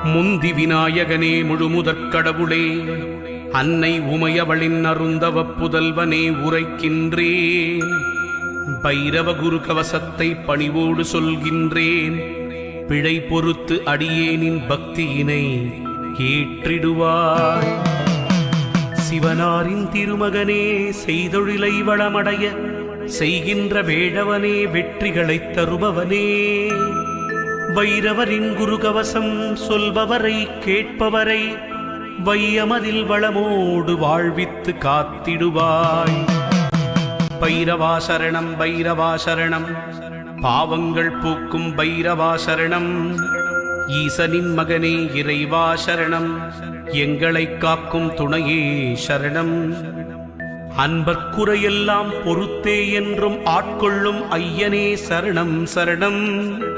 முந்தி விநாயகனே முழுமுதற் கடவுளே, அன்னை உமையவளின் அருந்தவ புதல்வனே உரைக்கின்றேன். பைரவ குரு கவசத்தை பணிவோடு சொல்கின்றேன். பிழை பொறுத்து அடியேனின் பக்தியினை ஏற்றிடுவாய். சிவனாரின் திருமகனே, செய்தொழிலை வளமடைய செய்கின்ற வேடவனே, வெற்றிகளைத் தருபவனே, வைரவரின் குருகவசம் சொல்பவரை கேட்பவரை வையமதில் வளமோடு வாழ்வித்து காத்திடுவாய். பைரவா சரணம், பைரவா சரணம், பாவங்கள் பூக்கும் பைரவா சரணம். ஈசனின் மகனே இறைவா சரணம், எங்களை காக்கும் துணையே சரணம். அன்பர்க்குறையெல்லாம் பொறுத்தே என்றும் ஆட்கொள்ளும் ஐயனே சரணம் சரணம்.